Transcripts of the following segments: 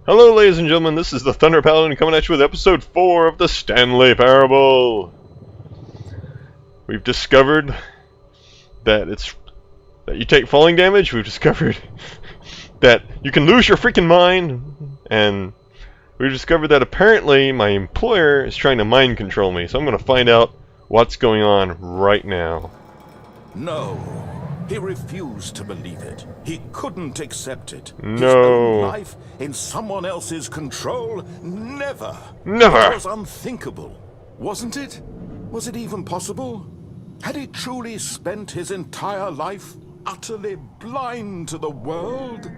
Hello, ladies and gentlemen, this is the Thunder Paladin coming at you with episode 4 of the Stanley Parable. We've discovered that you take falling damage. We've discovered that you can lose your freaking mind, and we've discovered that apparently my employer is trying to mind control me. So I'm going to find out what's going on right now. No. He refused to believe it. He couldn't accept it. No. His own life in someone else's control? Never. Never. It was unthinkable. Wasn't it? Was it even possible? Had he truly spent his entire life utterly blind to the world?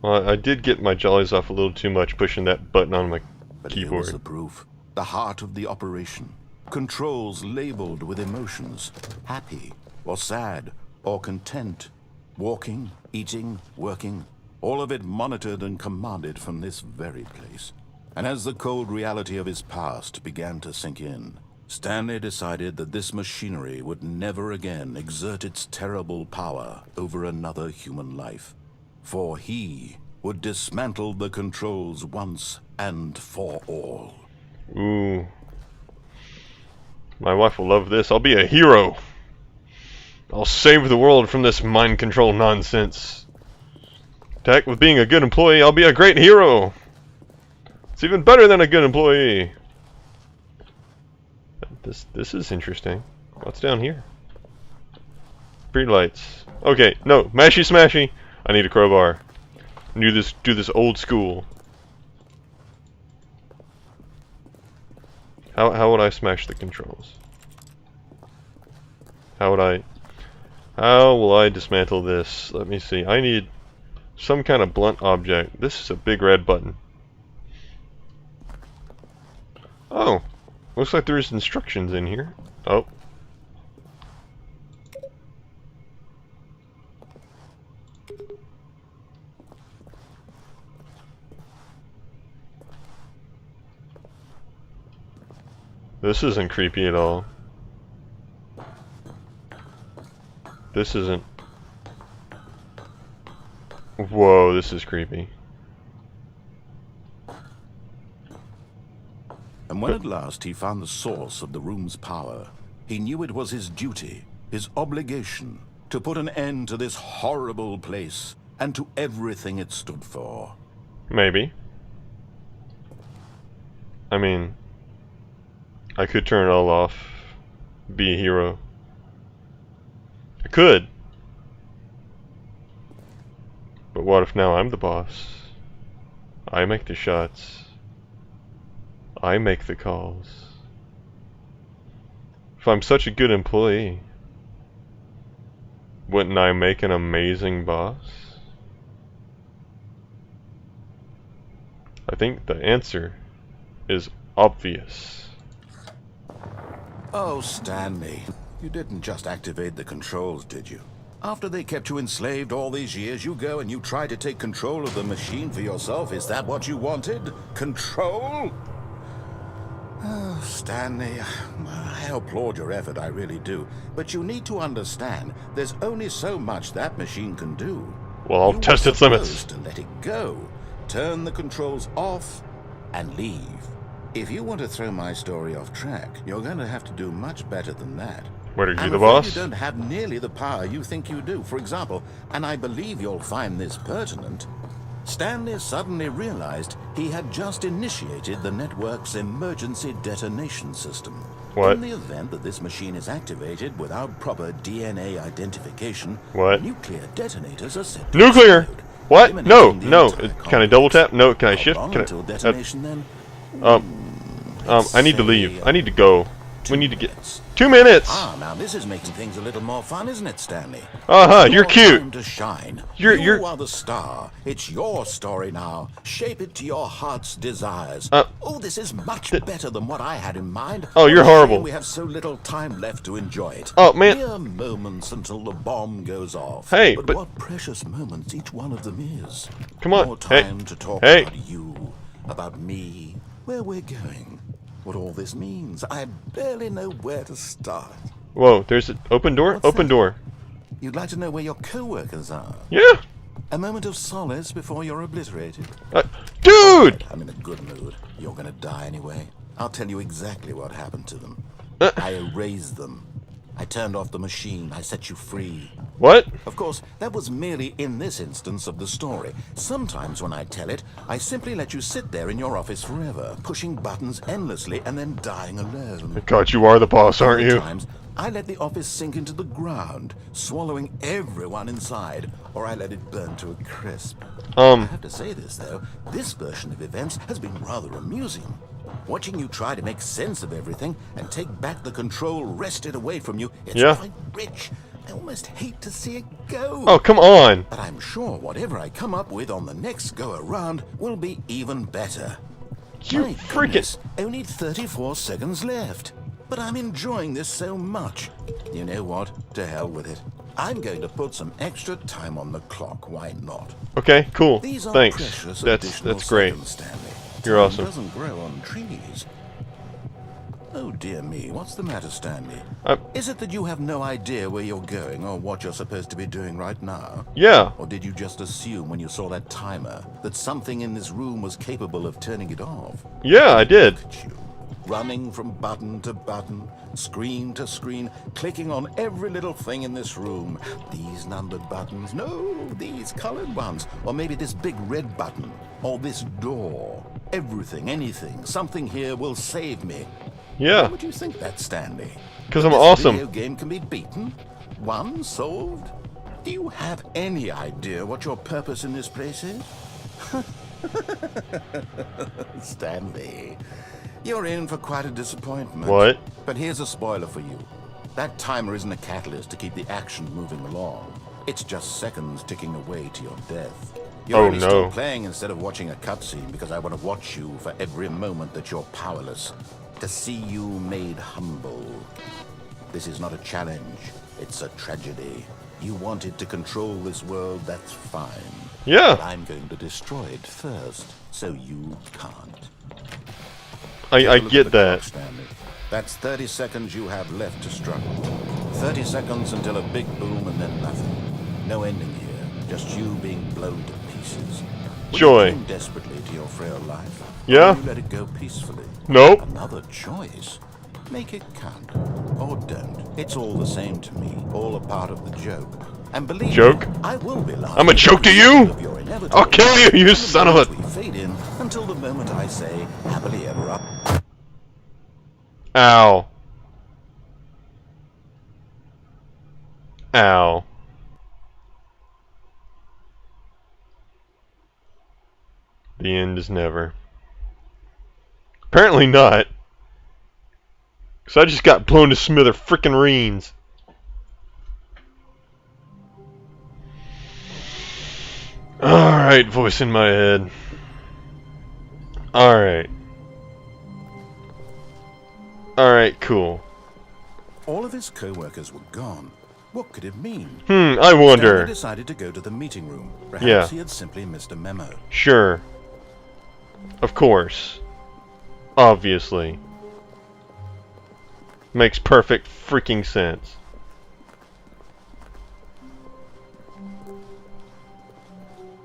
Well, I did get my jollies off a little too much pushing that button on my But here was keyboard. the proof. The heart of the operation. Controls labeled with emotions. Happy, or sad, or content. Walking, eating, working. All of it monitored and commanded from this very place. And as the cold reality of his past began to sink in, Stanley decided that this machinery would never again exert its terrible power over another human life. For he would dismantle the controls once and for all. Ooh. My wife will love this. I'll be a hero. I'll save the world from this mind control nonsense. To heck with being a good employee, I'll be a great hero. It's even better than a good employee. This is interesting. What's down here? Street lights. Okay, no, mashy smashy. I need a crowbar. Do this old school. How would I smash the controls? How will I dismantle this? Let me see. I need some kind of blunt object. This is a big red button. Oh, looks like there's instructions in here. Oh. This isn't creepy at all. This isn't... Whoa, this is creepy. And when at last he found the source of the room's power, he knew it was his duty, his obligation, to put an end to this horrible place and to everything it stood for. Maybe. I mean, I could turn it all off, be a hero. I could. But what if now I'm the boss? I make the shots. I make the calls. If I'm such a good employee, wouldn't I make an amazing boss? I think the answer is obvious. Oh, Stanley, you didn't just activate the controls, did you? After they kept you enslaved all these years, you go and you try to take control of the machine for yourself. Is that what you wanted? Control? Oh, Stanley, I applaud your effort, I really do. But you need to understand, there's only so much that machine can do. Well, I'll test its limits. You were supposed to let it go, turn the controls off, and leave. If you want to throw my story off track, you're going to have to do much better than that. What, are you I'm the afraid boss? You don't have nearly the power you think you do. For example, and I believe you'll find this pertinent, Stanley suddenly realized he had just initiated the network's emergency detonation system. What? In the event that this machine is activated without proper DNA identification, What? nuclear detonators are set to Nuclear! explode, What? No, eliminating the no. entire Can I double tap? No. Can I How shift? long Can until I? detonation then? I need to leave. I need to go. We need to get 2 minutes. 2 minutes. Ah, now this is making things a little more fun, isn't it, Stanley? You're Your cute. time to shine. You're- You are the star. It's your story now. Shape it to your heart's desires. Oh, this is much better than what I had in mind. Oh, you're What a shame horrible. We have so little time left to enjoy it. Oh, man. Mere moments until the bomb goes off. Hey, but but- what precious moments each one of them is. Come on. More Hey. time to talk Hey. about you, about me, where we're going, what all this means. I barely know where to start. Whoa, there's an open door? What's Open that? door. You'd like to know where your co-workers are? Yeah. A moment of solace before you're obliterated. Dude! I'm in a good mood. You're gonna die anyway. I'll tell you exactly what happened to them. I erased them. I turned off the machine. I set you free. What? Of course, that was merely in this instance of the story. Sometimes when I tell it, I simply let you sit there in your office forever, pushing buttons endlessly and then dying alone. God, you are the boss, aren't you? Sometimes I let the office sink into the ground, swallowing everyone inside, or I let it burn to a crisp. I have to say this, though. This version of events has been rather amusing. Watching you try to make sense of everything and take back the control wrested away from you, it's quite rich. I almost hate to see it go. Oh, come on. But I'm sure whatever I come up with on the next go-around will be even better. You My freaking... goodness, only 34 seconds left. But I'm enjoying this so much. You know what? To hell with it. I'm going to put some extra time on the clock. Why not? Okay, cool. These are Thanks. precious That's additional great. seconds, Stanley. You're Time awesome. doesn't grow on trees. Oh dear me, what's the matter, Stanley? Is it that you have no idea where you're going or what you're supposed to be doing right now? Yeah. Or did you just assume when you saw that timer that something in this room was capable of turning it off? Yeah, I did. Look at you, running from button to button, screen to screen, clicking on every little thing in this room. These numbered buttons, no, these colored ones, or maybe this big red button, or this door. Everything, anything, something here will save me. Yeah. Why would you think that, Stanley? Because I'm This awesome. video game can be beaten? Won? Solved? Do you have any idea what your purpose in this place is? Stanley, you're in for quite a disappointment. What? But here's a spoiler for you. That timer isn't a catalyst to keep the action moving along. It's just seconds ticking away to your death. You're only still playing instead of watching a cutscene because I want to watch you for every moment that you're powerless. To see you made humble. This is not a challenge. It's a tragedy. You wanted to control this world, that's fine. Yeah. But I'm going to destroy it first, so you can't. I get that. Stanley. That's 30 seconds you have left to struggle. 30 seconds until a big boom and then nothing. No ending here. Just you being blown to pieces. Will Joy. you cling desperately to your frail life? Yeah. Or you let it go peacefully? Nope. Another choice. Make it count. Or don't. It's all the same to me. All a part of the joke. And believe Joke? me, I will be laughing. I'm a joke to you? Of your inevitable I'll kill you, you son of a... We fade in until the moment I say, happily ever up. Ow. Ow. The end is never. Apparently not. Because I just got blown to smither frickin' reens. Alright, voice in my head. Alright. Alright, cool. All of his co-workers were gone. What could it mean? I wonder. Stanley decided to go to the meeting room. Perhaps he had simply missed a memo. Sure. Of course. Obviously. Makes perfect freaking sense.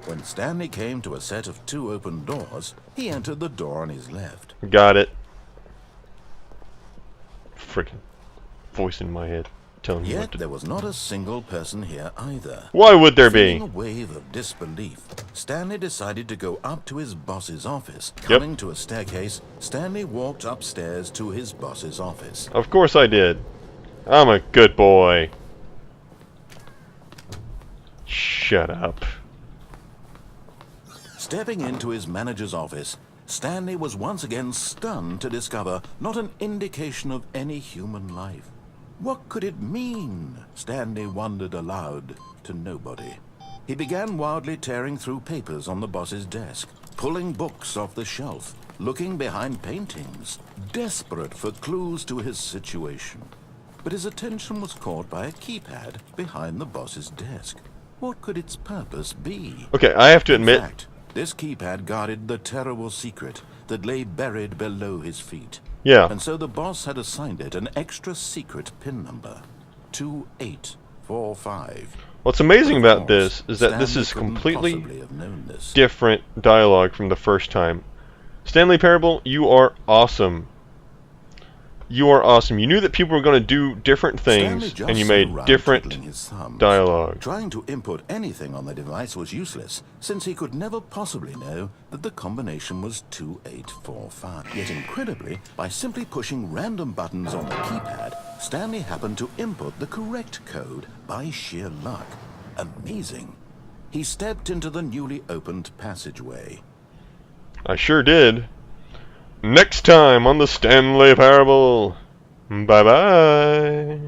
When Stanley came to a set of 2 open doors, he entered the door on his left. Got it. Freaking voice in my head telling me what Yet to do. there was not a single person here either. Why would there Feeling be? a wave of disbelief, Stanley decided to go up to his boss's office. Coming to a staircase, Stanley walked upstairs to his boss's office. Of course I did. I'm a good boy. Shut up. Stepping into his manager's office, Stanley was once again stunned to discover not an indication of any human life. What could it mean? Stanley wondered aloud to nobody. He began wildly tearing through papers on the boss's desk, pulling books off the shelf, looking behind paintings, desperate for clues to his situation. But his attention was caught by a keypad behind the boss's desk. What could its purpose be? Okay, I have to admit... In fact, this keypad guarded the terrible secret that lay buried below his feet. Yeah. And so the boss had assigned it an extra secret PIN number. 2845. What's amazing Of about course, this is that this Stanley is couldn't completely possibly have known this. different dialogue from the first time. Stanley Parable, you are awesome. You are awesome. You knew that people were going to do different Stanley things, just and you sat made around different twiddling his thumbs. dialogue. Trying to input anything on the device was useless, since he could never possibly know that the combination was 2845. Yet incredibly, by simply pushing random buttons on the keypad, Stanley happened to input the correct code by sheer luck. Amazing. He stepped into the newly opened passageway. I sure did. Next time on the Stanley Parable. Bye-bye.